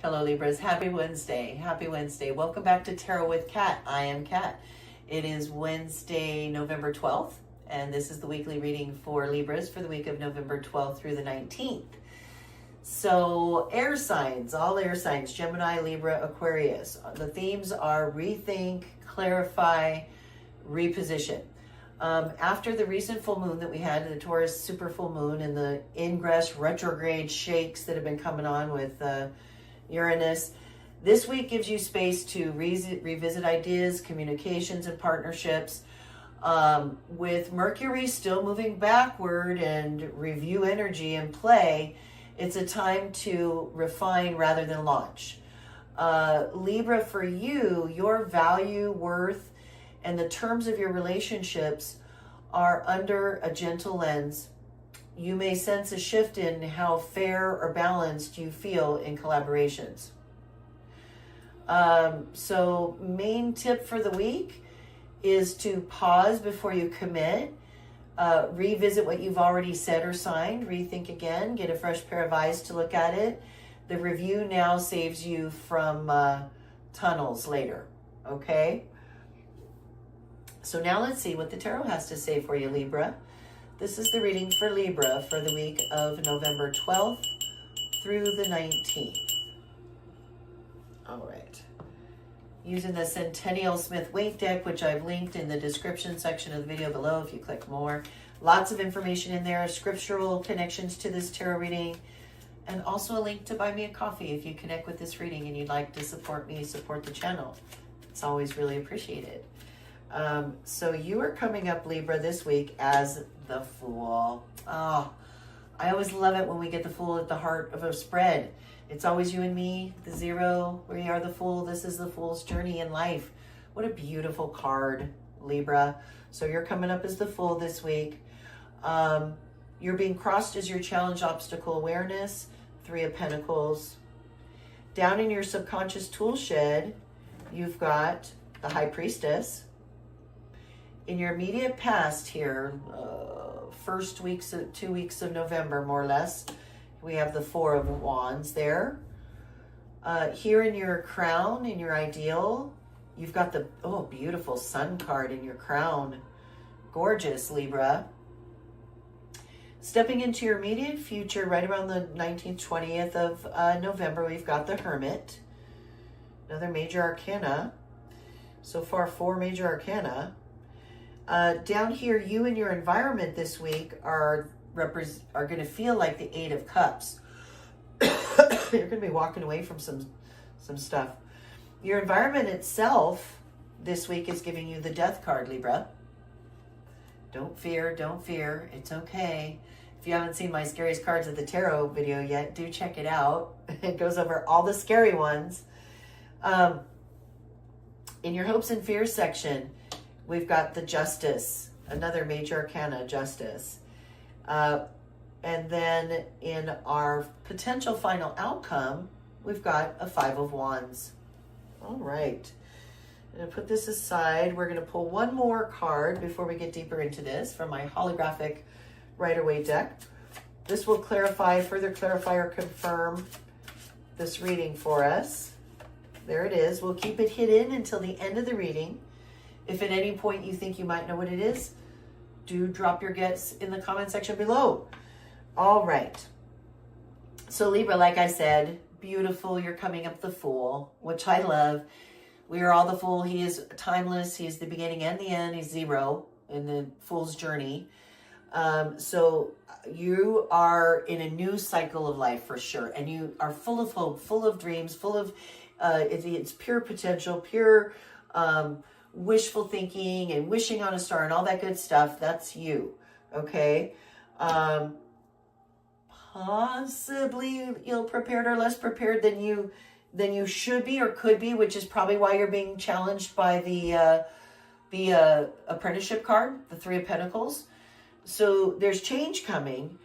Hello Libras, happy Wednesday. Happy Wednesday. Welcome back to Tarot with Kat. I am Kat. It is Wednesday, November 12th, and this is the weekly reading for Libras for the week of November 12th through the 19th. So air signs, all air signs, Gemini, Libra, Aquarius. The themes are rethink, clarify, reposition. After the recent full moon that we had, the Taurus super full moon, and the ingress retrograde shakes that have been coming on with Uranus, this week gives you space to revisit ideas, communications, and partnerships. With Mercury still moving backward and review energy in play, it's a time to refine rather than launch. Libra, for you, your value, worth, and the terms of your relationships are under a gentle lens. You may sense a shift in how fair or balanced you feel in collaborations. So main tip for the week is to pause before you commit. Revisit what you've already said or signed. Rethink again. Get a fresh pair of eyes to look at it. The review now saves you from tunnels later. Okay? So now let's see what the tarot has to say for you, Libra. This is the reading for Libra for the week of November 12th through the 19th. All right. Using the Centennial Smith-Waite deck, which I've linked in the description section of the video below if you click more. Lots of information in there, scriptural connections to this tarot reading, and also a link to buy me a coffee if you connect with this reading and you'd like to support me, support the channel. It's always really appreciated. So you are coming up, Libra, this week as the Fool. Oh, I always love it when we get the Fool at the heart of a spread. It's always you and me, the Zero. We are the Fool. This is the Fool's journey in life. What a beautiful card, Libra. So you're coming up as the Fool this week. You're being crossed as your challenge, obstacle awareness, Three of Pentacles. Down in your subconscious tool shed, you've got the High Priestess. In your immediate past here, first 2 weeks of November, more or less, we have the Four of Wands there. Here in your crown, in your ideal, you've got the, beautiful Sun card in your crown. Gorgeous, Libra. Stepping into your immediate future, right around the 19th, 20th of November, we've got the Hermit. Another major arcana. So far, 4 major arcana. Down here, you and your environment this week are going to feel like the Eight of Cups. You're going to be walking away from some stuff. Your environment itself this week is giving you the Death card, Libra. Don't fear, don't fear. It's okay. If you haven't seen my Scariest Cards of the Tarot video yet, do check it out. It goes over all the scary ones. In your hopes and fears section, we've got the Justice, another major arcana, Justice. And then in our potential final outcome, we've got a Five of Wands. All right. I'm going to put this aside. We're going to pull one more card before we get deeper into this from my holographic Rider-Waite deck. This will further clarify or confirm this reading for us. There it is. We'll keep it hidden until the end of the reading. If at any point you think you might know what it is, do drop your guess in the comment section below. All right. So Libra, like I said, beautiful. You're coming up the Fool, which I love. We are all the Fool. He is timeless. He is the beginning and the end. He's Zero in the Fool's journey. So you are in a new cycle of life for sure. And you are full of hope, full of dreams, full of, it's pure potential, pure wishful thinking and wishing on a star and all that good stuff. That's you. Okay. Possibly ill-prepared or less prepared than you should be or could be, which is probably why you're being challenged by the apprenticeship card, the Three of Pentacles. So there's change coming,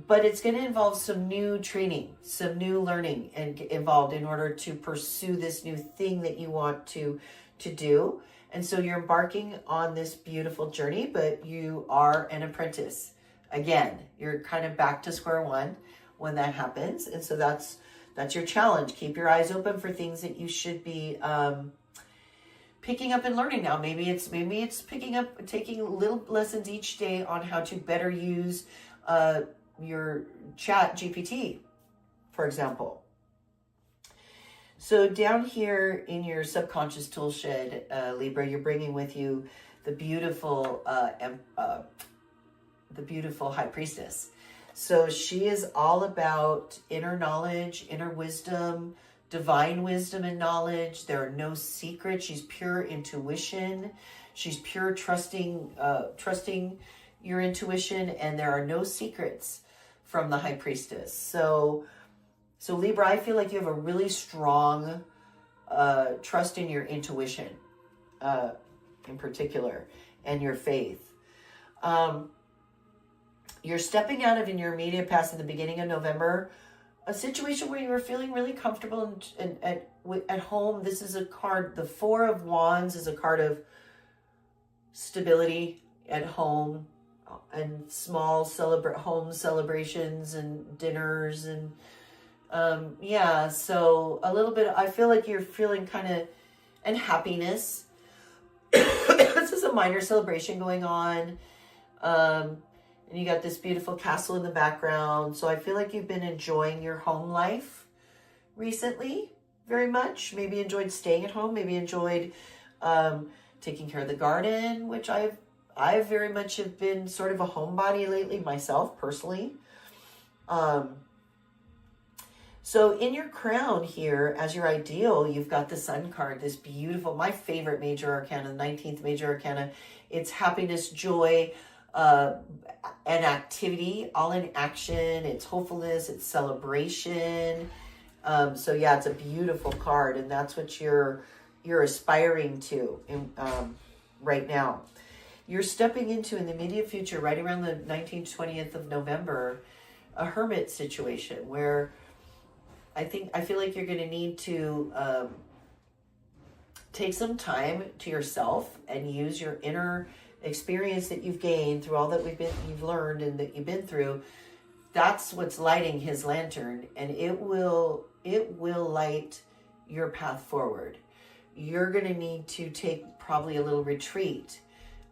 but it's going to involve some new training, some new learning involved in order to pursue this new thing that you want to do. And so you're embarking on this beautiful journey, but you are an apprentice. Again, you're kind of back to square one when that happens. And so that's That's your challenge. Keep your eyes open for things that you should be picking up and learning now. Maybe it's picking up, taking little lessons each day on how to better use your chat GPT, for example. So down here in your subconscious tool shed, Libra, you're bringing with you the beautiful High Priestess. So she is all about inner knowledge, inner wisdom, divine wisdom and knowledge. There are no secrets. She's pure intuition. She's pure trusting your intuition, and there are no secrets from the High Priestess. So Libra, I feel like you have a really strong trust in your intuition, in particular, and your faith. You're stepping out of in your immediate past in the beginning of November, a situation where you were feeling really comfortable and at home. This is a card, the Four of Wands is a card of stability at home and small home celebrations and dinners and yeah, so a little bit, I feel like you're feeling kind of, and happiness. This is a minor celebration going on. And you got this beautiful castle in the background. So I feel like you've been enjoying your home life recently very much. Maybe enjoyed staying at home. Maybe enjoyed taking care of the garden, which I very much have been sort of a homebody lately myself, personally. So in your crown here, as your ideal, you've got the Sun card, this beautiful, my favorite major arcana, the 19th major arcana. It's happiness, joy, and activity, all in action. It's hopefulness, it's celebration. So yeah, it's a beautiful card, and that's what you're aspiring to right now. You're stepping into, in the immediate future, right around the 19th, 20th of November, a hermit situation where I feel like you're going to need to take some time to yourself and use your inner experience that you've gained through all that you've learned and that you've been through. That's what's lighting his lantern, and it will light your path forward. You're going to need to take probably a little retreat,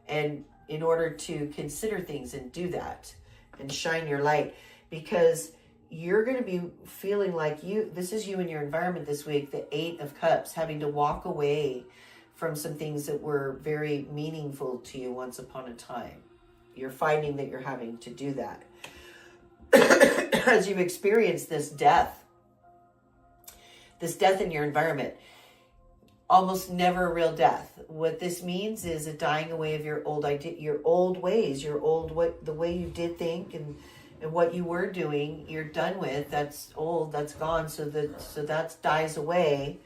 and in order to consider things and do that and shine your light, because you're going to be feeling like this is you in your environment this week, the 8 of Cups, having to walk away from some things that were very meaningful to you once upon a time. You're finding that you're having to do that. As you've experienced this death in your environment, almost never a real death. What this means is a dying away of your old idea, your old ways, the way you did think and what you were doing, you're done with. That's old, that's gone. So that dies away,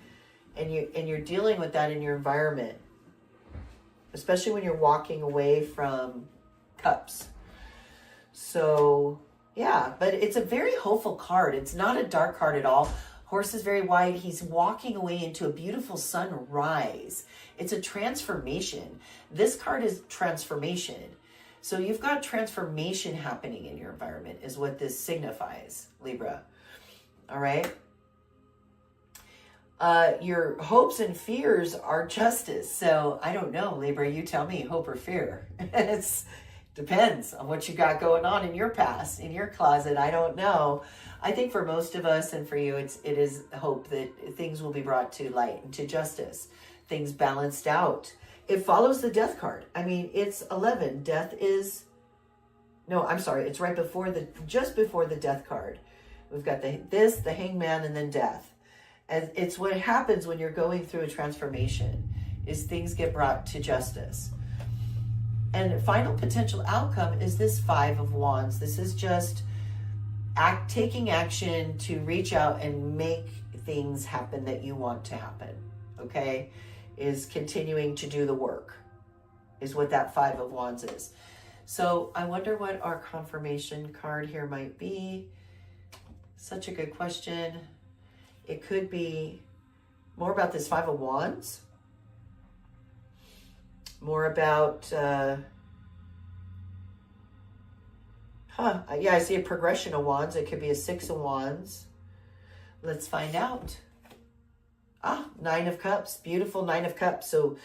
and you're dealing with that in your environment, especially when you're walking away from Cups. So yeah, but it's a very hopeful card. It's not a dark card at all. Horse is very wide. He's walking away into a beautiful sunrise. It's a transformation. This card is transformation. So you've got transformation happening in your environment is what this signifies, Libra. All right. Your hopes and fears are justice. So I don't know, Libra, you tell me, hope or fear. It depends on what you got going on in your past, in your closet. I don't know. I think for most of us and for you, it is hope that things will be brought to light and to justice, things balanced out. It follows the Death card. I mean, it's 11. Death is, no, I'm sorry. It's right before just before the Death card. We've got the Hangman, and then Death. And it's what happens when you're going through a transformation, is things get brought to justice. And final potential outcome is this 5 of Wands. This is just taking action to reach out and make things happen that you want to happen. Okay? Is continuing to do the work, is what that 5 of Wands is. So I wonder what our confirmation card here might be. Such a good question. It could be more about this 5 of Wands, more about, yeah, I see a progression of Wands. It could be a 6 of Wands. Let's find out. Nine of Cups. Beautiful Nine of Cups. So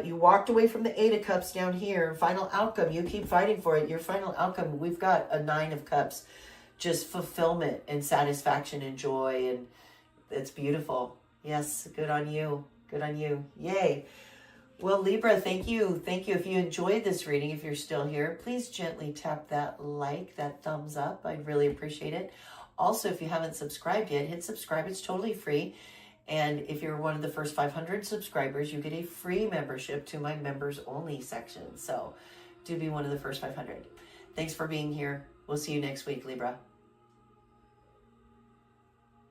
you walked away from the Eight of Cups down here. Final outcome. You keep fighting for it. Your final outcome, we've got a Nine of Cups. Just fulfillment and satisfaction and joy. And it's beautiful. Yes, good on you. Good on you. Yay. Well, Libra, thank you. Thank you. If you enjoyed this reading, if you're still here, please gently tap that like, that thumbs up. I'd really appreciate it. Also, if you haven't subscribed yet, hit subscribe. It's totally free. And if you're one of the first 500 subscribers, you get a free membership to my members only section. So do be one of the first 500. Thanks for being here. We'll see you next week, Libra.